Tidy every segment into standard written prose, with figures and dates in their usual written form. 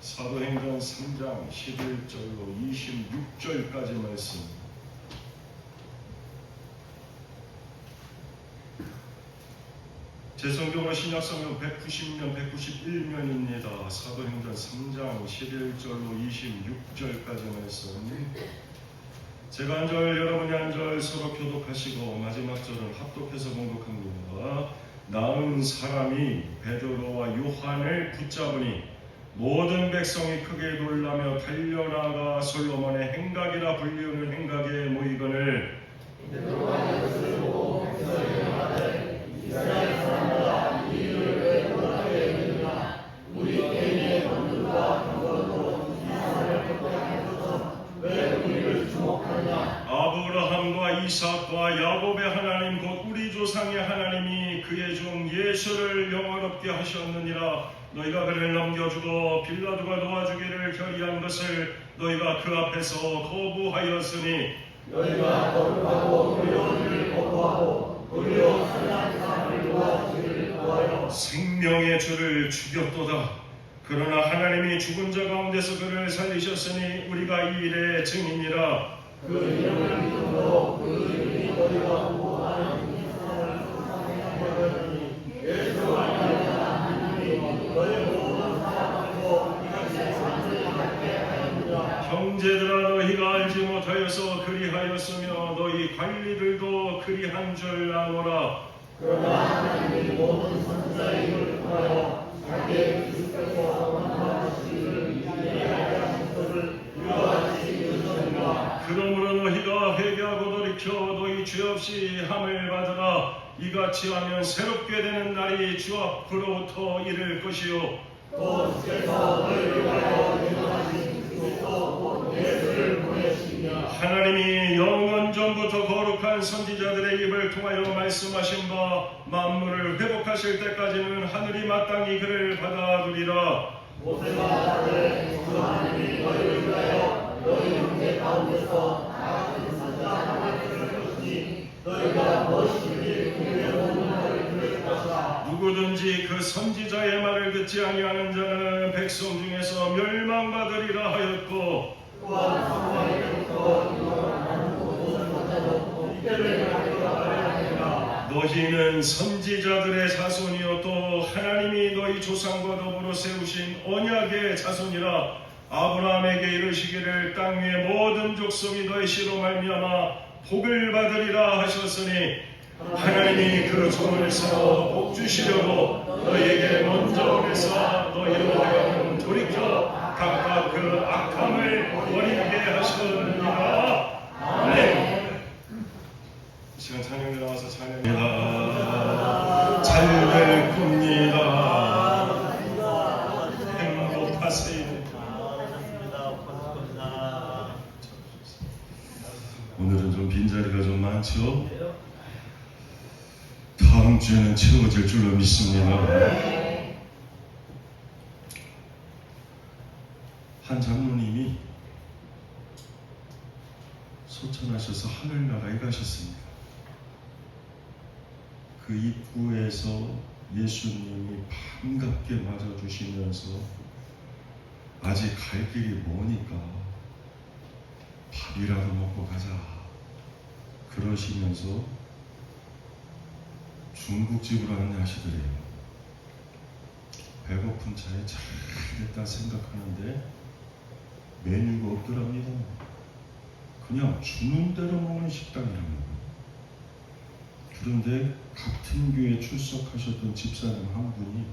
사도행전 3장 11절로 26절까지 말씀. 제 성경은 신약성경 190면 191면입니다. 사도행전 3장 11절로 26절까지 말씀. 제가 한 절 여러분이 한 절 서로 교독하시고 마지막 절은 합독해서 봉독합니다. 나은 사람이 베드로와 요한을 붙잡으니 모든 백성이 크게 놀라며 달려나가 솔로몬의 행각이라 불리우는 행각에 모이거늘 베드로가 예수를 보고 백성에게 말하되 이스라엘 사람들아 이 일을 왜 놀라게 했느냐 우리 개인의 본들과 경건으로 이 사람을 겪게 하소서 왜 우리를 주목하느냐 아브라함과 이삭과 야곱의 하나님 곧 우리 조상의 하나님이 그의 종 예수를 영원롭게 하셨느니라. 너희가 그를 넘겨주고 빌라도가 놓아주기를 결의한 것을 너희가 그 앞에서 거부하였으니 너희가 거룩하고 의로운 일을 거부하고 의로운 선한 사람을 놓아주기를 구하여 생명의 주를 죽였도다. 그러나 하나님이 죽은 자 가운데서 그를 살리셨으니 우리가 이 일의 증인이라. 그 이름을 믿음으로 그 이름이 너희가 보고하는 이 사람을 소상하였으니 예수와 하나님이 너희 모든 사람들고 이같이 완전하게 하였느니라. 형제들아 너희가 알지 못하여서 그리하였으며 너희 관리들도 그리한 줄 아노라. 그러나 하나님이 모든 선지자의 입을 통하여 자기의 그리스도께서 원하시기를 이해하게 하신 것을 이와같이 이루셨느니라. 그러므로 너희가 회개하고 돌이켜 너희 죄 없이 함을 받으라. 이같이 하면 새롭게 되는 날이 주 앞으로부터 이를 것이요 또 주께서 너희를 위하여 인도하신 그리스도 예수를 보내시니라. 하나님이 영원 전부터 거룩한 선지자들의 입을 통하여 말씀하신 바 만물을 회복하실 때까지는 하늘이 마땅히 그를 받아두리라. 모세가 말하되 주 하나님이 너희를 위하여 너희 형제 가운데서 같은 선지자 하나님을 부를 것이니 너희가 무엇이든지 그의 모든 말을 들을 것이라. 누구든지 그 선지자의 말을 듣지 아니하는 자는 백성 중에서 멸망받으리라 하였고 또한 사무엘 때부터 이런 모든 것자도 이때를 하리라 하였느니라. 너희는 선지자들의 자손이요 또 하나님이 너희 조상과 더불어 세우신 언약의 자손이라. 아브라함에게 이르시기를 땅 위의 모든 족속이 너희 씨로 말미암아 복을 받으리라 하셨으니 하나님이 그 종을 세워 복 주시려고 너희에게 먼저 오래사 너희로 하여금 돌이켜 각각 그 악함을 버리게 하셨느니라. 아멘. 이 시간 찬양에 나와서 찬양합니다. 잘 될 겁니다. 행복하세요. 오늘은 좀 빈자리가 좀 많죠? 다음 주에는 채워질 줄로 믿습니다. 한 장로님이 소천하셔서 하늘나라에 가셨습니다. 그 입구에서 예수님이 반갑게 맞아주시면서 아직 갈 길이 머니까 밥이라도 먹고 가자 그러시면서 중국집으로 안내하시더래요. 배고픈 차에 잘 됐다 생각하는데 메뉴가 없더랍니다. 그냥 주는 대로 먹는 식당이랍니다. 그런데 같은 교회에 출석하셨던 집사님 한 분이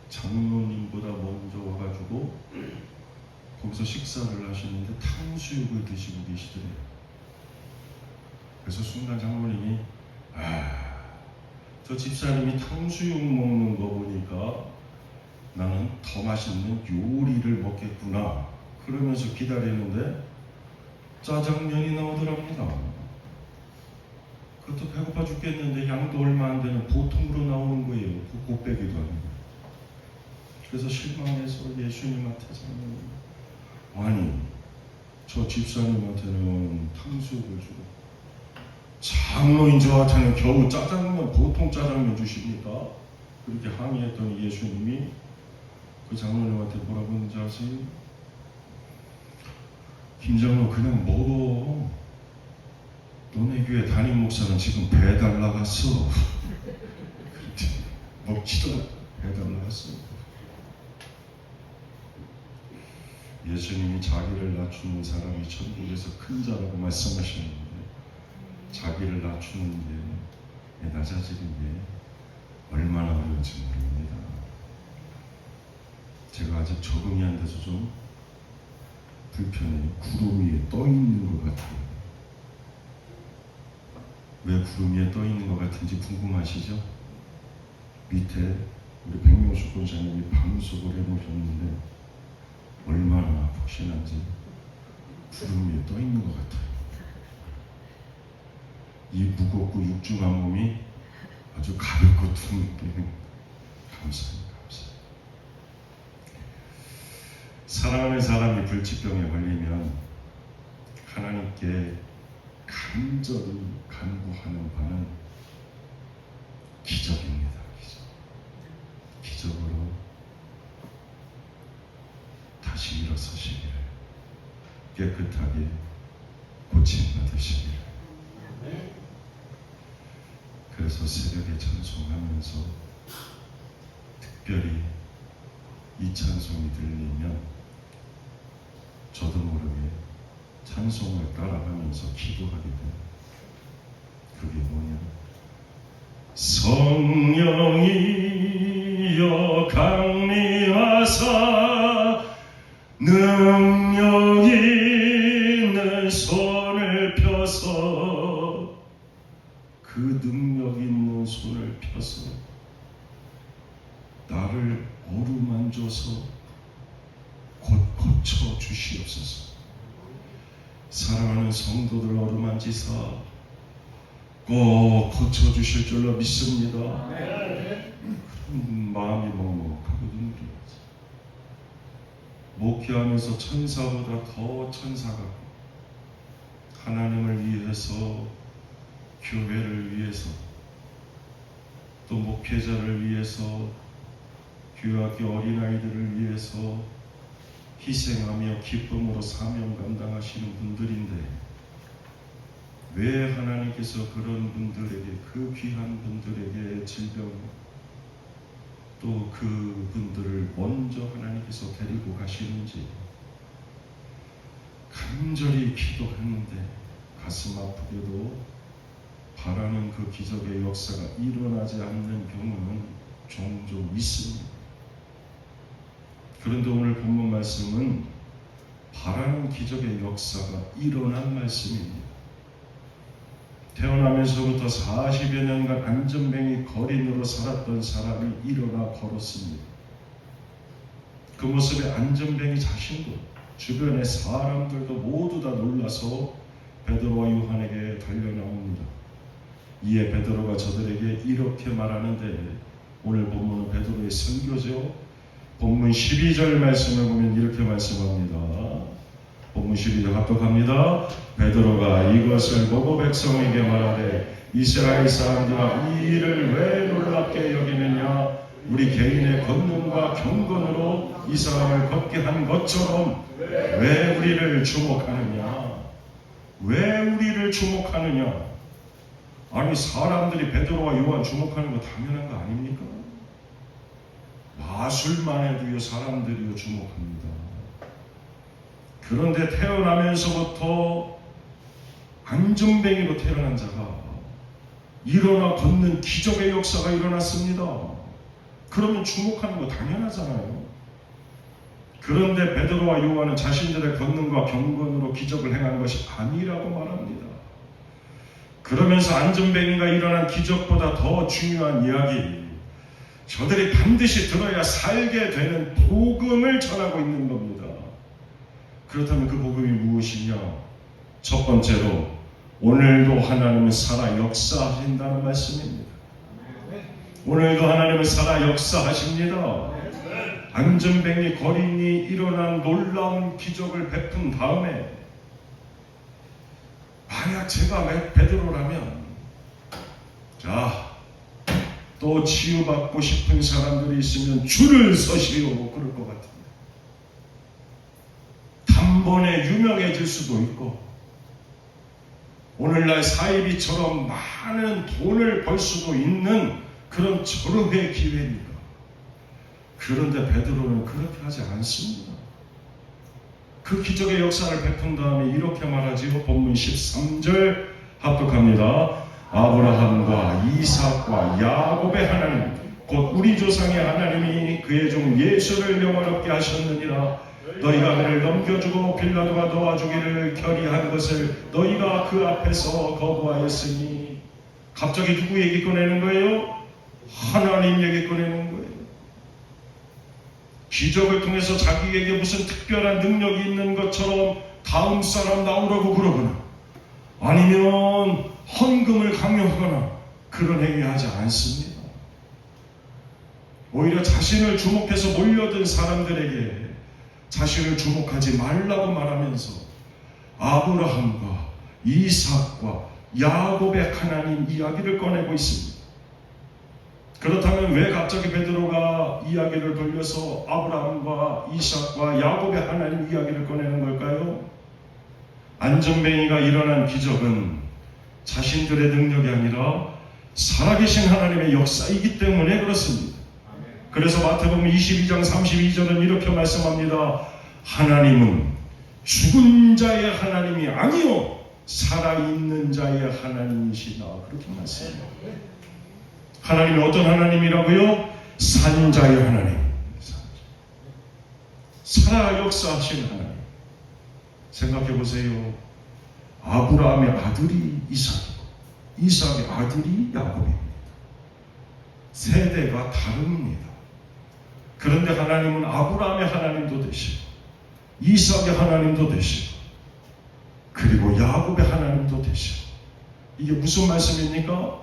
장로님보다 먼저 와가지고 거기서 식사를 하시는데 탕수육을 드시고 계시더래요. 그래서 순간 장로님이 저 집사님이 탕수육 먹는 거 보니까 나는 더 맛있는 요리를 먹겠구나 그러면서 기다리는데 짜장면이 나오더랍니다. 그것도 배고파 죽겠는데 양도 얼마 안 되는 보통으로 나오는 거예요. 그 곱빼기도 아니고. 그래서 실망해서 예수님한테 아니 저 집사님한테는 탕수육을 주고 장로인 저한테는 겨우 짜장면 보통 짜장면 주십니까? 그렇게 항의했더니 예수님이 그 장로님한테 뭐라고 했는지 아세요? 김장로 그냥 먹어. 너네 교회 담임 목사는 지금 배달 나갔어. 먹지도 않고 배달 나갔어. 예수님이 자기를 낮추는 사람이 천국에서 큰 자라고 말씀하셨는데 자기를 낮추는 게 낮아지는 게 얼마나 어려운지 모릅니다. 제가 아직 적응이 안 돼서 좀 불편해요. 구름 위에 떠 있는 것 같아요. 왜 구름 위에 떠 있는 것 같은지 궁금하시죠? 밑에 우리 백명수 권사님이 방수를 해놓으셨는데 얼마나 푹신한지 구름 위에 떠 있는 것 같아요. 이 무겁고 육중한 몸이 아주 가볍고 둥게 감사합니다. 사랑하는 사람이 불치병에 걸리면 하나님께 간절히 간구하는 바는 기적입니다. 기적으로 다시 일어서시기를, 깨끗하게 고침받으시기를. 그래서 새벽에 찬송하면서 특별히 이 찬송이 들리면 저도 모르게 찬송을 따라가면서 기도하게 돼요. 그게 뭐냐? 성령이여 강림하사 능력 있는 손을 펴서 그 능력 있는 손을 펴서 나를 어루만져서 곧 고쳐 주시옵소서. 사랑하는 성도들 어루만지사 꼭 고쳐 주실 줄로 믿습니다. 마음이 먹먹하거든요. 목회하면서 천사보다 더 천사 같고 하나님을 위해서, 교회를 위해서, 또 목회자를 위해서, 교회학교 어린아이들을 위해서 희생하며 기쁨으로 사명 감당하시는 분들인데 왜 하나님께서 그런 분들에게, 그 귀한 분들에게 질병, 또 그 분들을 먼저 하나님께서 데리고 가시는지 간절히 기도했는데 가슴 아프게도 바라는 그 기적의 역사가 일어나지 않는 경우는 종종 있습니다. 그런데 오늘 본문 말씀은 바라는 기적의 역사가 일어난 말씀입니다. 태어나면서부터 40여 년간 안전뱅이 거린으로 살았던 사람이 일어나 걸었습니다. 그 모습에 안전뱅이 자신도 주변의 사람들도 모두 다 놀라서 베드로와 요한에게 달려나옵니다. 이에 베드로가 저들에게 이렇게 말하는데, 오늘 본문은 베드로의 선교죠. 본문 12절 말씀을 보면 이렇게 말씀합니다. 본문 12절 합독합니다. 베드로가 이것을 보고 백성에게 말하되 이스라엘 사람들아 이 일을 왜 놀랍게 여기느냐? 우리 개인의 권능과 경건으로 이 사람을 걷게 한 것처럼 왜 우리를 주목하느냐? 왜 우리를 주목하느냐? 아니 사람들이 베드로와 요한 주목하는 거 당연한 거 아닙니까? 마술만 해도요 사람들이요 주목합니다. 그런데 태어나면서부터 안전뱅이로 태어난 자가 일어나 걷는 기적의 역사가 일어났습니다. 그러면 주목하는 거 당연하잖아요. 그런데 베드로와 요한은 자신들의 권능과 경건으로 기적을 행한 것이 아니라고 말합니다. 그러면서 안전뱅이가 일어난 기적보다 더 중요한 이야기, 저들이 반드시 들어야 살게 되는 복음을 전하고 있는 겁니다. 그렇다면 그 복음이 무엇이냐? 첫 번째로 오늘도 하나님은 살아 역사하신다는 말씀입니다. 오늘도 하나님은 살아 역사하십니다. 안전뱅이 거린이 일어난 놀라운 기적을 베푼 다음에 만약 제가 베드로라면 자 또 치유받고 싶은 사람들이 있으면 줄을 서시오 그럴 것 같은데 단번에 유명해질 수도 있고 오늘날 사이비처럼 많은 돈을 벌 수도 있는 그런 절호의 기회입니다. 그런데 베드로는 그렇게 하지 않습니다. 그 기적의 역사를 베푼 다음에 이렇게 말하지요. 본문 13절 합독합니다. 아브라함과 이삭과 야곱의 하나님 곧 우리 조상의 하나님이 그의 종 예수를 영원롭게 하셨느니라. 너희가 그를 넘겨주고 빌라도가 도와주기를 결의한 것을 너희가 그 앞에서 거부하였으니. 갑자기 누구 얘기 꺼내는 거예요? 하나님 얘기 꺼내는 거예요. 기적을 통해서 자기에게 무슨 특별한 능력이 있는 것처럼 다음 사람 나오라고 그러거나 아니면 헌금을 강요하거나 그런 행위하지 않습니다. 오히려 자신을 주목해서 몰려든 사람들에게 자신을 주목하지 말라고 말하면서 아브라함과 이삭과 야곱의 하나님 이야기를 꺼내고 있습니다. 그렇다면 왜 갑자기 베드로가 이야기를 돌려서 아브라함과 이삭과 야곱의 하나님 이야기를 꺼내는 걸까요? 안전뱅이가 일어난 기적은 자신들의 능력이 아니라 살아계신 하나님의 역사이기 때문에 그렇습니다. 그래서 마태복음 22장 32절은 이렇게 말씀합니다. 하나님은 죽은 자의 하나님이 아니요 살아있는 자의 하나님이시다. 그렇게 말씀합니다. 하나님이 어떤 하나님이라고요? 산자의 하나님, 살아 역사하시는 하나님. 생각해 보세요. 아브라함의 아들이 이삭이고 이삭의 아들이 야곱입니다. 세대가 다릅니다. 그런데 하나님은 아브라함의 하나님도 되시고 이삭의 하나님도 되시고 그리고 야곱의 하나님도 되시고. 이게 무슨 말씀입니까?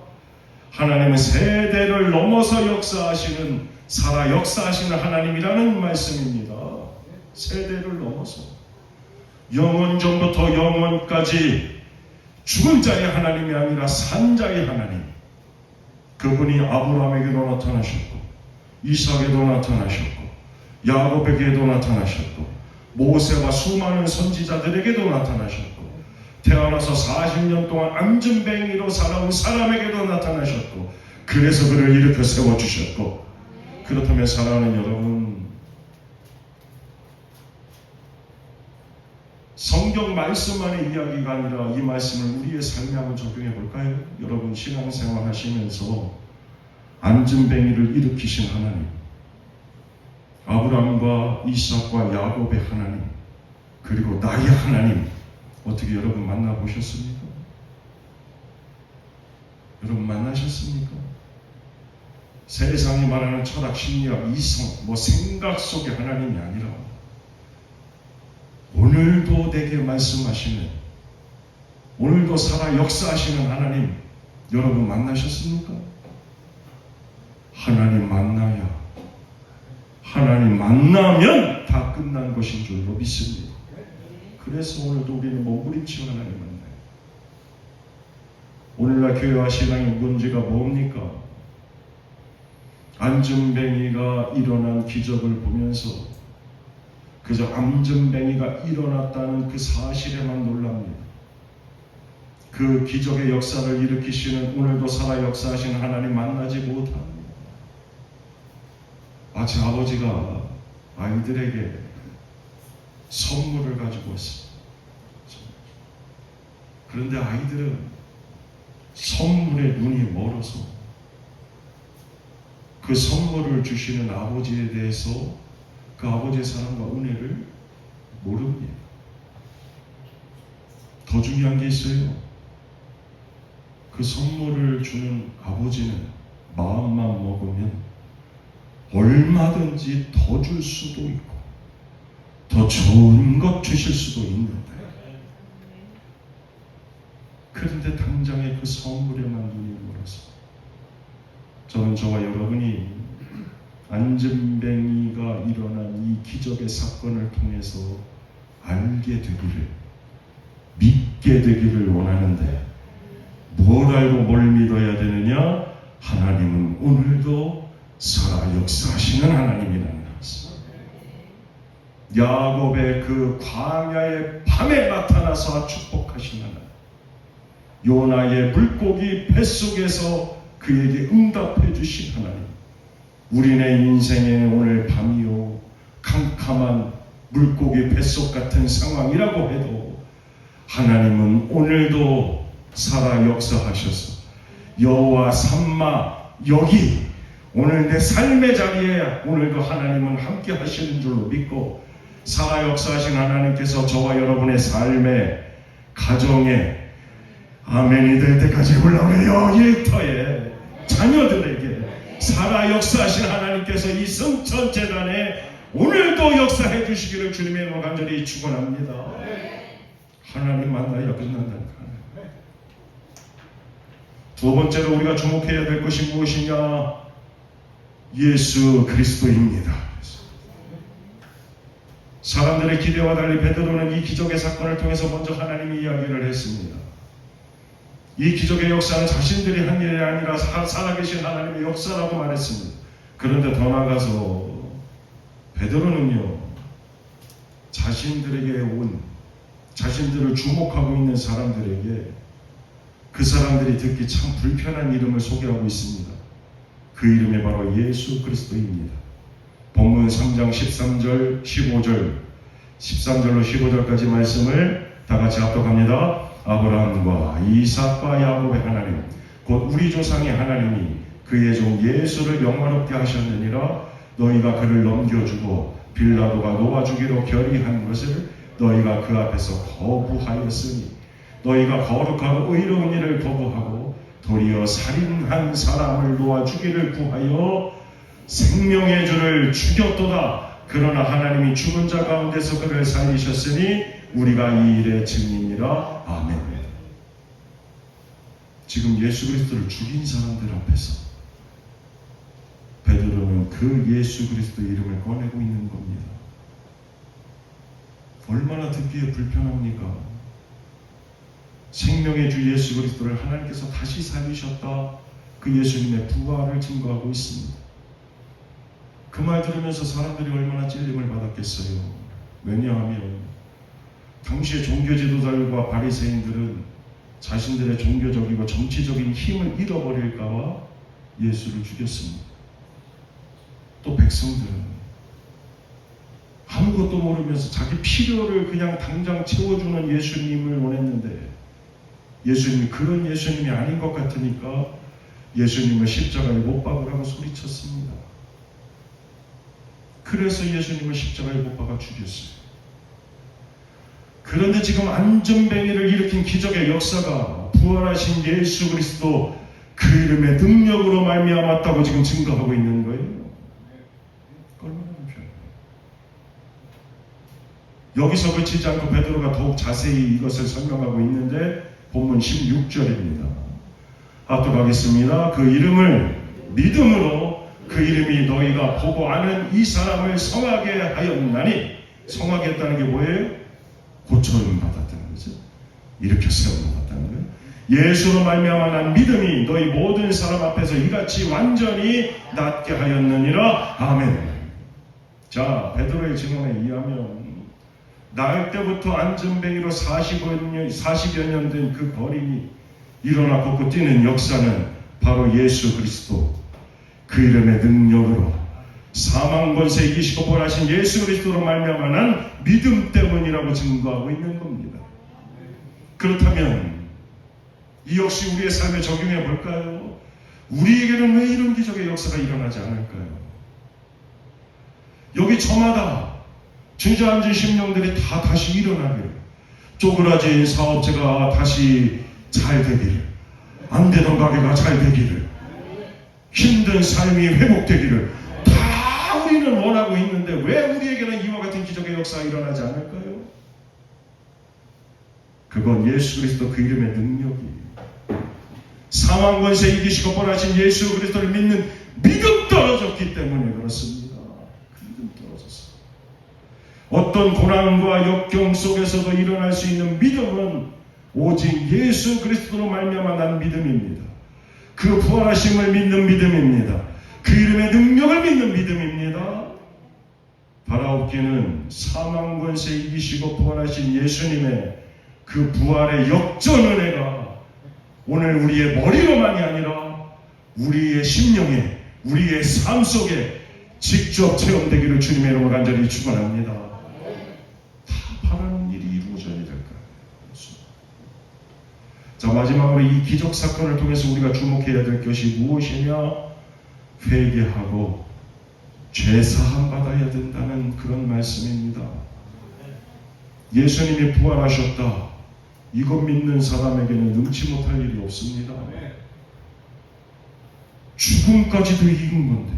하나님은 세대를 넘어서 역사하시는 살아 역사하시는 하나님이라는 말씀입니다. 세대를 넘어서 영원 전부터 영원까지 죽은 자의 하나님이 아니라 산 자의 하나님. 그분이 아브라함에게도 나타나셨고 이삭에도 나타나셨고 야곱에게도 나타나셨고 모세와 수많은 선지자들에게도 나타나셨고 태어나서 40년 동안 안전뱅이로 살아온 사람에게도 나타나셨고 그래서 그를 일으켜 세워주셨고. 그렇다면 사랑하는 여러분, 성경 말씀만의 이야기가 아니라 이 말씀을 우리의 삶에 한번 적용해 볼까요? 여러분 신앙생활 하시면서 안전뱅이를 일으키신 하나님, 아브라함과 이삭과 야곱의 하나님, 그리고 나의 하나님 어떻게 여러분 만나보셨습니까? 여러분 만나셨습니까? 세상이 말하는 철학, 심리학, 이성, 생각 속의 하나님이 아니라 오늘도 내게 말씀하시는, 오늘도 살아 역사하시는 하나님 여러분 만나셨습니까? 하나님 만나야, 하나님 만나면 다 끝난 것인 줄로 믿습니다. 그래서 오늘도 우리는 몸부림치는 하나님 만나요. 오늘날 교회와 신앙의 문제가 뭡니까? 안전뱅이가 일어난 기적을 보면서 그저 안전뱅이가 일어났다는 그 사실에만 놀랍니다. 그 기적의 역사를 일으키시는 오늘도 살아 역사하시는 하나님 만나지 못합니다. 마치 아버지가 아이들에게 선물을 가지고 왔습니다. 그런데 아이들은 선물에 눈이 멀어서 그 선물을 주시는 아버지에 대해서 그 아버지의 사랑과 은혜를 모릅니다. 더 중요한 게 있어요. 그 선물을 주는 아버지는 마음만 먹으면 얼마든지 더 줄 수도 있고 더 좋은 것 주실 수도 있는데, 그런데 당장에 그 선물에만 눈이 멀어서 저는 저와 여러분이 안전뱅이가 일어난 이 기적의 사건을 통해서 알게 되기를, 믿게 되기를 원하는데 뭘 알고 뭘 믿어야 되느냐? 하나님은 오늘도 살아 역사하시는 하나님이라는 것을, 야곱의 그 광야의 밤에 나타나서 축복하신 하나님, 요나의 물고기 뱃속에서 그에게 응답해 주신 하나님, 우리네 인생의 오늘 밤이요 캄캄한 물고기 뱃속 같은 상황이라고 해도 하나님은 오늘도 살아 역사하셔서 여호와 삼마 여기 오늘 내 삶의 자리에 오늘도 하나님은 함께 하시는 줄로 믿고, 살아 역사하신 하나님께서 저와 여러분의 삶에, 가정에 아멘이 될 때까지 올라오래요. 일터에 자녀들에게 살아 역사하신 하나님께서 이 성천 재단에 오늘도 역사해 주시기를 주님의 이름으로 간절히 축원합니다. 하나님 만나야 끝난다니까. 두 번째로 우리가 주목해야 될 것이 무엇이냐? 예수 그리스도입니다. 사람들의 기대와 달리 베드로는 이 기적의 사건을 통해서 먼저 하나님의 이야기를 했습니다. 이 기적의 역사는 자신들이 한 일이 아니라 살아계신 하나님의 역사라고 말했습니다. 그런데 더 나아가서 베드로는요, 자신들에게 온, 자신들을 주목하고 있는 사람들에게 그 사람들이 듣기 참 불편한 이름을 소개하고 있습니다. 그 이름이 바로 예수 그리스도입니다. 본문 3장 13절, 15절, 13절로 15절까지 말씀을 다 같이 합독합니다. 아브라함과 이삭과 야곱의 하나님, 곧 우리 조상의 하나님이 그의 종 예수를 영화롭게 하셨느니라. 너희가 그를 넘겨주고 빌라도가 놓아주기로 결의한 것을 너희가 그 앞에서 거부하였으니, 너희가 거룩하고 의로운 일을 거부하고 도리어 살인한 사람을 놓아주기를 구하여 생명의 주를 죽였도다. 그러나 하나님이 죽은 자 가운데서 그를 살리셨으니 우리가 이 일의 증인이라. 아멘. 지금 예수 그리스도를 죽인 사람들 앞에서 베드로는 그 예수 그리스도 이름을 꺼내고 있는 겁니다. 얼마나 듣기에 불편합니까? 생명의 주 예수 그리스도를 하나님께서 다시 살리셨다. 그 예수님의 부활을 증거하고 있습니다. 그 말 들으면서 사람들이 얼마나 찔림을 받았겠어요. 왜냐하면 당시의 종교 지도자들과 바리새인들은 자신들의 종교적이고 정치적인 힘을 잃어버릴까봐 예수를 죽였습니다. 또 백성들은 아무것도 모르면서 자기 필요를 그냥 당장 채워주는 예수님을 원했는데, 예수님이 그런 예수님이 아닌 것 같으니까 예수님을 십자가에 못 박으라고 소리쳤습니다. 그래서 예수님을 십자가에 못 박아 죽였어요. 그런데 지금 안전뱅이를 일으킨 기적의 역사가 부활하신 예수 그리스도 그 이름의 능력으로 말미암았다고 지금 증거하고 있는 거예요. 얼마나 불편해요. 여기서 그치지 않고 베드로가 더욱 자세히 이것을 설명하고 있는데 본문 16절입니다. 합독하겠습니다. 그 이름을 믿음으로, 그 이름이 너희가 보고 아는 이 사람을 성하게 하였나니, 성하게 했다는 게 뭐예요? 고쳐임 받았다는 거죠. 일으켜 세움 받았다는 거예요. 예수로 말미암아 난 믿음이 너희 모든 사람 앞에서 이같이 완전히 낫게 하였느니라. 아멘. 자, 베드로의 증언에 의하면 나을 때부터 안전뱅이로 40여 년 된 그 거린이 일어나 걷고 뛰는 역사는 바로 예수 그리스도 그 이름의 능력으로 사망 권세 이기시고 부활하신 예수 그리스도로 말미암아 난 믿음 때문이라고 증거하고 있는 겁니다. 그렇다면 이 역시 우리의 삶에 적용해 볼까요? 우리에게는 왜 이런 기적의 역사가 일어나지 않을까요? 여기 저마다 주저앉은 심령들이 다 다시 일어나기를, 쪼그라진 사업체가 다시 잘 되기를, 안 되던 가게가 잘 되기를, 힘든 삶이 회복되기를 다 우리는 원하고 있는데 왜 우리에게는 이와 같은 기적의 역사가 일어나지 않을까요? 그건 예수 그리스도 그 이름의 능력이, 사망 권세 이기시고 부활하신 예수 그리스도를 믿는 믿음 떨어졌기 때문에 그렇습니다. 그 믿음 떨어졌어. 어떤 고난과 역경 속에서도 일어날 수 있는 믿음은 오직 예수 그리스도로 말미암아 난 믿음입니다. 그 부활하심을 믿는 믿음입니다. 그 이름의 능력을 믿는 믿음입니다. 바라옵기는 사망 권세 이기시고 부활하신 예수님의 그 부활의 역전 은혜가 오늘 우리의 머리로만이 아니라 우리의 심령에, 우리의 삶 속에 직접 체험되기를 주님의 이름으로 간절히 축원합니다. 다 바라는 일이 이루어져야 될까요? 자, 마지막으로 이 기적 사건을 통해서 우리가 주목해야 될 것이 무엇이냐? 회개하고 죄 사함 받아야 된다는 그런 말씀입니다. 예수님이 부활하셨다. 이것 믿는 사람에게는 능치 못할 일이 없습니다. 죽음까지도 이긴 건데,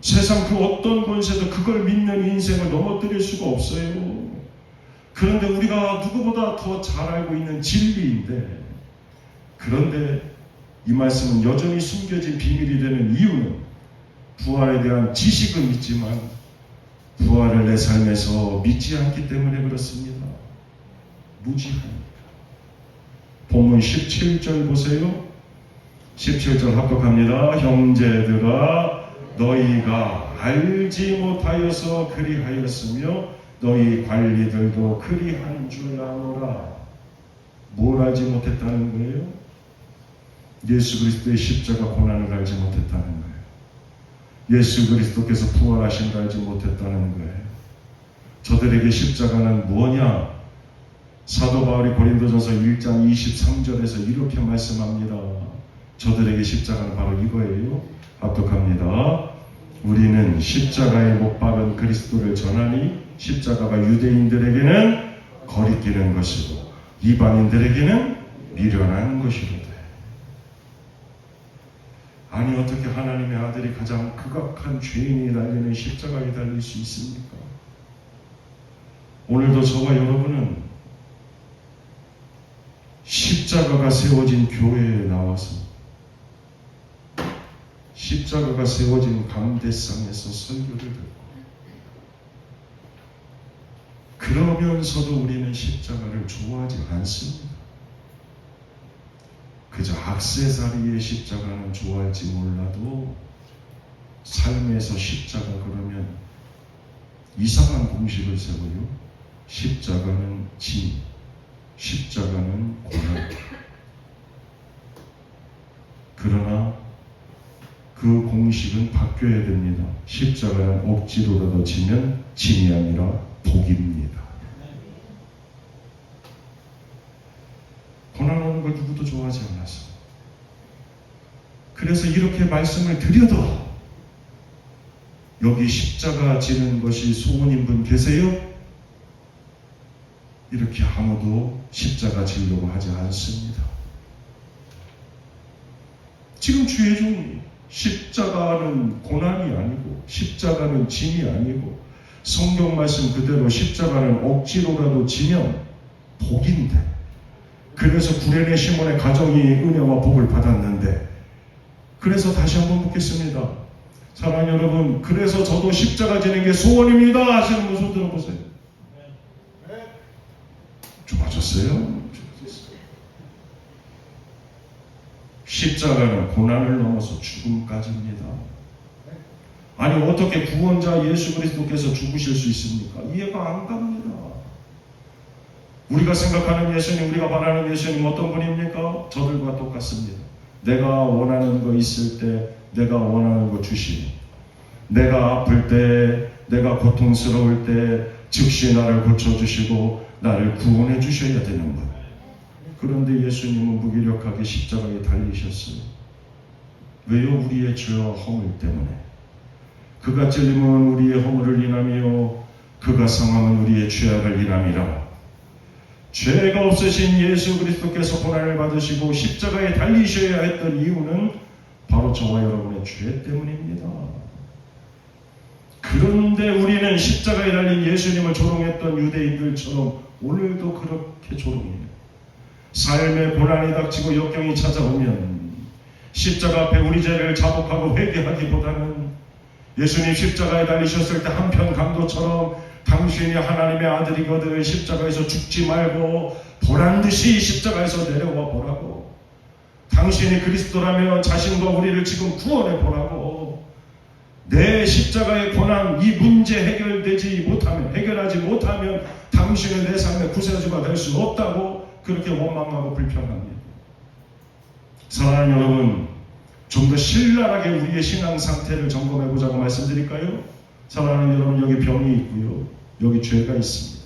세상 그 어떤 권세도 그걸 믿는 인생을 넘어뜨릴 수가 없어요. 그런데 우리가 누구보다 더 잘 알고 있는 진리인데, 그런데 이 말씀은 여전히 숨겨진 비밀이 되는 이유는 부활에 대한 지식은 있지만 부활을 내 삶에서 믿지 않기 때문에 그렇습니다. 무지합니다. 본문 17절 보세요. 17절 합독합니다. 형제들아, 너희가 알지 못하여서 그리하였으며 너희 관리들도 그리한 줄 아노라. 뭘 알지 못했다는 거예요? 예수 그리스도의 십자가 고난을 알지 못했다는 거예요. 예수 그리스도께서 부활하신 걸 알지 못했다는 거예요. 저들에게 십자가는 뭐냐? 사도 바울이 고린도전서 1장 23절에서 이렇게 말씀합니다. 저들에게 십자가는 바로 이거예요. 합독합니다. 우리는 십자가에 못 박은 그리스도를 전하니 십자가가 유대인들에게는 거리끼는 것이고 이방인들에게는 미련한 것이로다. 아니, 어떻게 하나님의 아들이 가장 극악한 죄인이 달리는 십자가에 달릴 수 있습니까? 오늘도 저와 여러분은 십자가가 세워진 교회에 나와서 십자가가 세워진 강대상에서 설교를 듣고, 그러면서도 우리는 십자가를 좋아하지 않습니다. 그저 액세서리의 십자가는 좋아할지 몰라도 삶에서 십자가 그러면 이상한 공식을 세워요. 십자가는 짐, 십자가는 고난. 그러나 그 공식은 바뀌어야 됩니다. 십자가는 억지로라도 지면 짐이 아니라 복입니다. 고난하는 걸 누구도 좋아하지 않았어. 그래서 이렇게 말씀을 드려도 여기 십자가 지는 것이 소원인 분 계세요? 이렇게 아무도 십자가 지려고 하지 않습니다. 지금 주의 종이 십자가는 고난이 아니고 십자가는 짐이 아니고 성경 말씀 그대로 십자가는 억지로라도 지면 복인데, 그래서 구레네 시몬의 가정이 은혜와 복을 받았는데, 그래서 다시 한번 묻겠습니다. 사랑하는 여러분, 그래서 저도 십자가 지는 게 소원입니다 하시는 분 손 들어보세요. 좋아졌어요? 좋아졌어요. 십자가는 고난을 넘어서 죽음까지입니다. 아니, 어떻게 구원자 예수 그리스도께서 죽으실 수 있습니까? 이해가 안 갑니다. 우리가 생각하는 예수님, 우리가 바라는 예수님 어떤 분입니까? 저들과 똑같습니다. 내가 원하는 거 있을 때 내가 원하는 거 주시고, 내가 아플 때, 내가 고통스러울 때 즉시 나를 고쳐주시고 나를 구원해 주셔야 되는 분. 그런데 예수님은 무기력하게 십자가에 달리셨어요. 왜요? 우리의 죄와 허물 때문에. 그가 찔림은 우리의 허물을 인하며 그가 상함은 우리의 죄악을 인함이라. 죄가 없으신 예수 그리스도께서 고난을 받으시고 십자가에 달리셔야 했던 이유는 바로 저와 여러분의 죄 때문입니다. 그런데 우리는 십자가에 달린 예수님을 조롱했던 유대인들처럼 오늘도 그렇게 조롱해요. 삶의 고난이 닥치고 역경이 찾아오면 십자가 앞에 우리 죄를 자복하고 회개하기보다는 예수님 십자가에 달리셨을 때 한편 강도처럼 당신이 하나님의 아들이거든 십자가에서 죽지 말고 보란듯이 십자가에서 내려와 보라고, 당신이 그리스도라면 자신과 우리를 지금 구원해 보라고. 내 십자가의 고난, 이 문제 해결하지 못하면 당신은 내 삶의 구세주가 될 수 없다고 그렇게 원망하고 불평합니다. 사랑하는 여러분, 좀 더 신랄하게 우리의 신앙 상태를 점검해 보자고 말씀드릴까요? 사랑하는 여러분, 여기 병이 있고요, 여기 죄가 있습니다.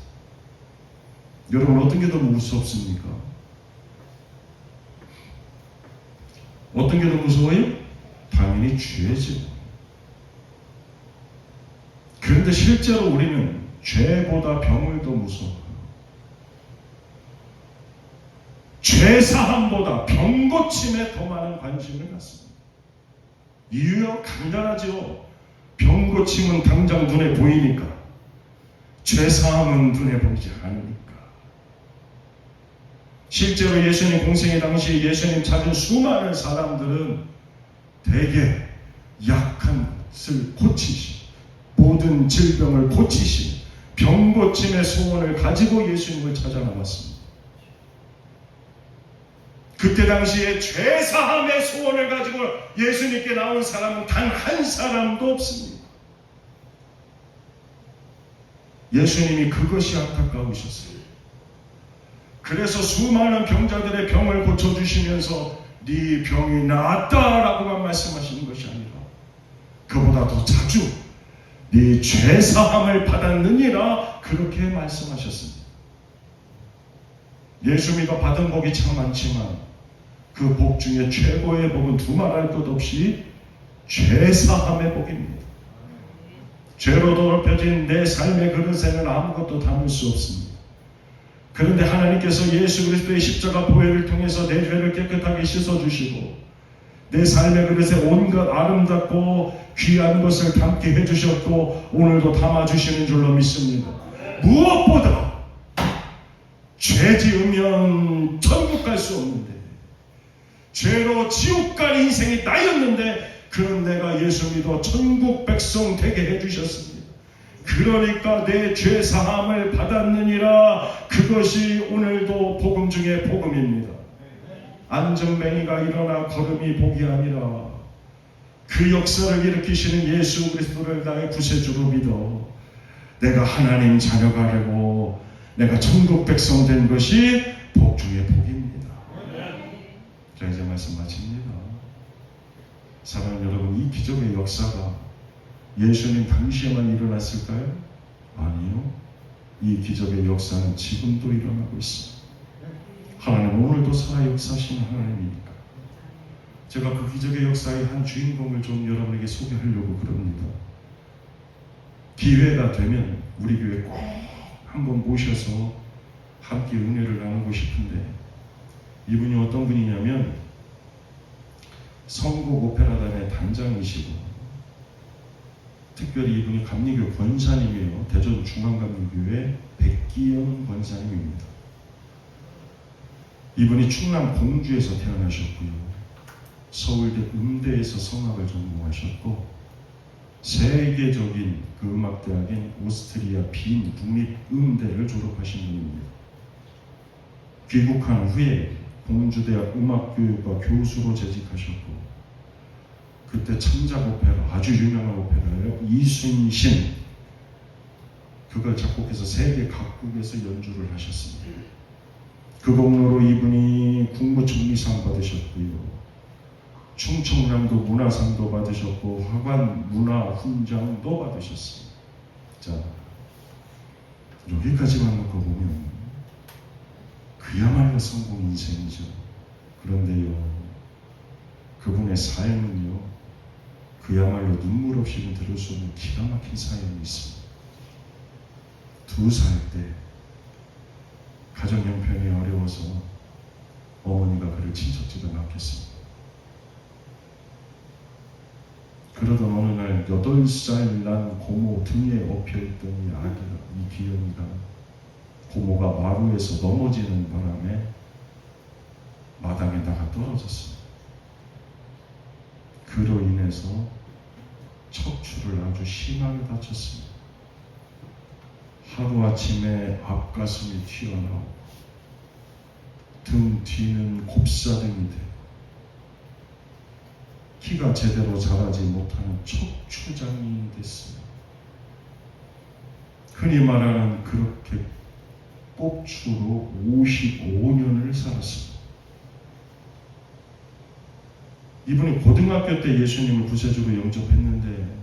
여러분, 어떤 게 더 무섭습니까? 어떤 게 더 무서워요? 당연히 죄죠. 그런데 실제로 우리는 죄보다 병을 더 무서워해요. 죄사함보다 병고침에 더 많은 관심을 갖습니다. 이유요? 간단하죠. 병고침은 당장 눈에 보이니까, 죄사함은 눈에 보이지 않으니까. 실제로 예수님 공생의 당시 예수님 찾은 수많은 사람들은 대개 약한 것을 고치신, 모든 질병을 고치신 병고침의 소원을 가지고 예수님을 찾아 나왔습니다. 그때 당시에 죄사함의 소원을 가지고 예수님께 나온 사람은 단 한 사람도 없습니다. 예수님이 그것이 안타까우셨어요. 그래서 수많은 병자들의 병을 고쳐주시면서 네 병이 나았다라고만 말씀하시는 것이 아니라 그보다 더 자주 네 죄사함을 받았느니라 그렇게 말씀하셨습니다. 예수 믿어 받은 복이 참 많지만 그 복 중에 최고의 복은 두말할 것 없이 죄사함의 복입니다. 죄로 더럽혀진 내 삶의 그릇에는 아무것도 담을 수 없습니다. 그런데 하나님께서 예수 그리스도의 십자가 보혈을 통해서 내 죄를 깨끗하게 씻어주시고 내 삶의 그릇에 온갖 아름답고 귀한 것을 담게 해주셨고 오늘도 담아주시는 줄로 믿습니다. 무엇보다 죄 지으면 천국 갈 수 없는데, 죄로 지옥 갈 인생이 나였는데 그런 내가 예수 믿어 천국 백성 되게 해주셨습니다. 그러니까 내 죄 사함을 받았느니라. 그것이 오늘도 복음 중에 복음입니다. 안전뱅이가 일어나 걸음이 복이 아니라 그 역사를 일으키시는 예수 그리스도를 나의 구세주로 믿어 내가 하나님 자녀가 되고 내가 천국 백성 된 것이 복 중에 복입니다. 자, 이제 말씀 마칩니다. 사랑하는 여러분, 이 기적의 역사가 예수님 당시에만 일어났을까요? 아니요. 이 기적의 역사는 지금도 일어나고 있습니다. 하나님 오늘도 살아 역사하시는 하나님이니까 제가 그 기적의 역사의 한 주인공을 좀 여러분에게 소개하려고 그럽니다. 기회가 되면 우리 교회 꼭 한번 모셔서 함께 은혜를 나누고 싶은데, 이분이 어떤 분이냐면 성국 오페라단의 단장이시고 특별히 이분이 감리교 권사님이에요. 대전 중앙감리교회 백기영 권사님입니다. 이분이 충남 공주에서 태어나셨고요. 서울대 음대에서 성악을 전공하셨고 세계적인 그 음악대학인 오스트리아 빈 국립음대를 졸업하신 분입니다. 귀국한 후에 공주대학 음악교육과 교수로 재직하셨고 그때 창작 오페라, 아주 유명한 오페라예요. 이순신, 그걸 작곡해서 세계 각국에서 연주를 하셨습니다. 그 공로로 이분이 국무총리상 받으셨고요. 충청남도 문화상도 받으셨고 화관 문화훈장도 받으셨습니다. 자, 여기까지만 놓고 보면 그야말로 성공 인생이죠. 그런데요, 그분의 삶은요, 그야말로 눈물 없이는 들을 수 없는 기가 막힌 사연이 있습니다. 2살 때 가정 형편이 어려워서 어머니가 그를 친척집에 맡겼습니다. 그러던 어느 날 8살 난 고모 등에 엎여있던 이 아기가, 이 귀염이가 고모가 마루에서 넘어지는 바람에 마당에다가 떨어졌습니다. 그로 인해서 척추를 아주 심하게 다쳤습니다. 하루아침에 앞가슴이 튀어나오고 등 뒤는 곱사등이 되고 키가 제대로 자라지 못하는 척추장이 됐어요. 흔히 말하는 그렇게 꼽추로 55년을 살았습니다. 이분이 고등학교 때 예수님을 구세주로 영접했는데,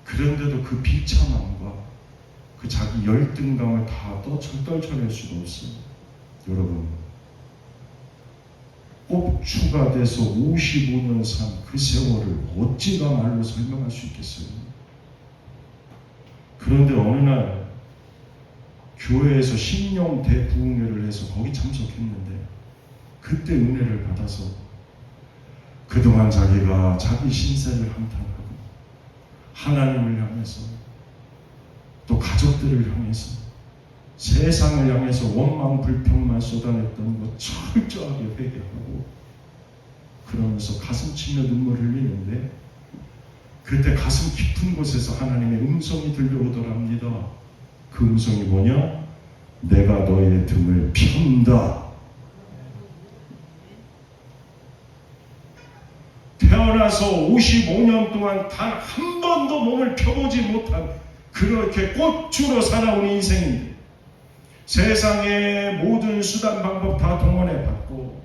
그런데도 그 비참함과 그 자기 열등감을 다 떨쳐낼 수가 없습니다. 여러분, 꼽추가 돼서 55년 산 그 세월을 어찌가 말로 설명할 수 있겠어요? 그런데 어느 날 교회에서 신령 대부흥회를 해서 거기 참석했는데, 그때 은혜를 받아서 그동안 자기가 자기 신세를 한탄하고 하나님을 향해서 또 가족들을 향해서 세상을 향해서 원망 불평만 쏟아냈던 것 철저하게 회개하고 그러면서 가슴 치며 눈물을 흘리는데, 그때 가슴 깊은 곳에서 하나님의 음성이 들려오더랍니다. 그 음성이 뭐냐? 내가 너의 등을 편다. 태어나서 55년 동안 단 한 번도 몸을 펴보지 못한 그렇게 꼽추로 살아온 인생인데, 세상의 모든 수단 방법 다 동원해 봤고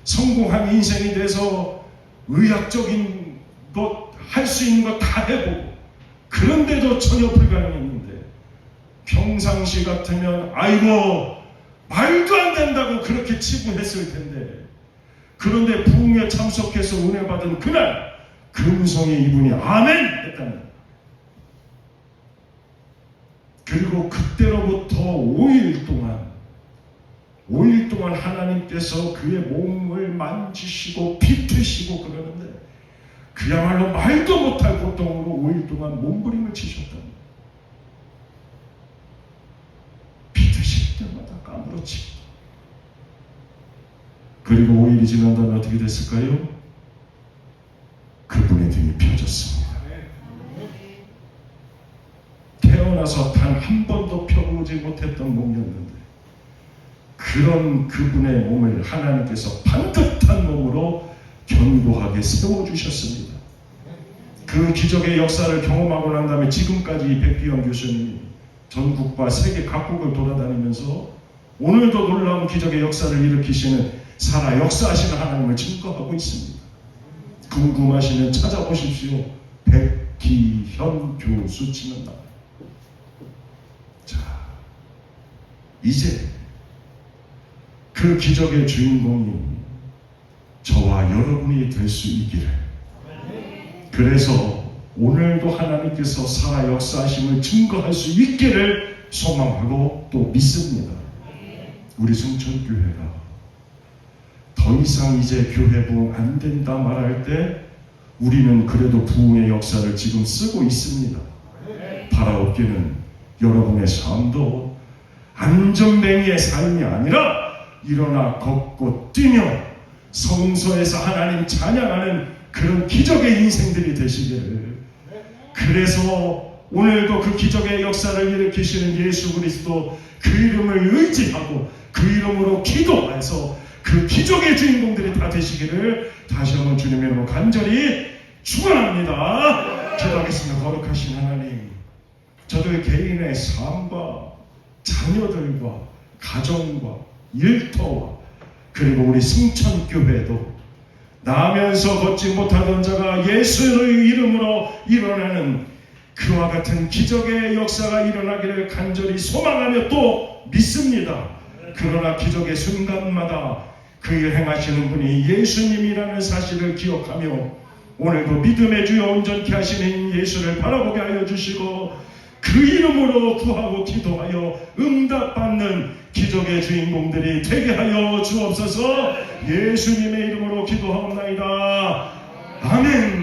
성공한 인생이 돼서 의학적인 것 할 수 있는 거 다 해보고, 그런데도 전혀 불가능했는데, 평상시 같으면 아이고 말도 안 된다고 그렇게 치부했을 텐데, 그런데 부흥에 참석해서 은혜 받은 그날 그 음성에 이분이 아멘 했다는. 그리고 그때로부터 5일 동안 하나님께서 그의 몸을 만지시고 비트시고 그러는데, 그야말로 말도 못할 고통으로 5일 동안 몸부림을 치셨다. 비트실 때마다 까무러치고. 그리고 5일이 지난 다음에 어떻게 됐을까요? 그분의 등이 펴졌습니다. 태어나서 단 한 번도 펴보지 못했던 몸이었는데, 그런 그분의 몸을 하나님께서 반듯한 몸으로 견고하게 세워주셨습니다. 그 기적의 역사를 경험하고 난 다음에 지금까지 백기영 교수님이 전국과 세계 각국을 돌아다니면서 오늘도 놀라운 기적의 역사를 일으키시는 살아 역사하시는 하나님을 증거하고 있습니다. 궁금하시면 찾아보십시오. 백기현 교수 치면 나와요. 자, 이제 그 기적의 주인공이 저와 여러분이 될 수 있기를, 그래서 오늘도 하나님께서 살아 역사하심을 증거할 수 있기를 소망하고 또 믿습니다. 우리 승천교회가 더 이상 이제 교회 부흥 안 된다 말할 때, 우리는 그래도 부흥의 역사를 지금 쓰고 있습니다. 바라옵기는 여러분의 삶도 안전뱅이의 삶이 아니라 일어나 걷고 뛰며 성소에서 하나님 찬양하는 그런 기적의 인생들이 되시기를, 그래서 오늘도 그 기적의 역사를 일으키시는 예수 그리스도 그 이름을 의지하고 그 이름으로 기도해서 그 기적의 주인공들이 다 되시기를 다시 한번 주님의 이름으로 간절히 축원합니다. 기도하겠습니다. 거룩하신 하나님, 저들 개인의 삶과 자녀들과 가정과 일터와 그리고 우리 승천교회도 나면서 걷지 못하던 자가 예수의 이름으로 일어나는 그와 같은 기적의 역사가 일어나기를 간절히 소망하며 또 믿습니다. 그러나 기적의 순간마다 그 일 행하시는 분이 예수님이라는 사실을 기억하며 오늘도 믿음의 주여 온전케 하시는 예수를 바라보게 하여 주시고, 그 이름으로 구하고 기도하여 응답받는 기적의 주인공들이 되게 하여 주옵소서. 예수님의 이름으로 기도하옵나이다. 아멘.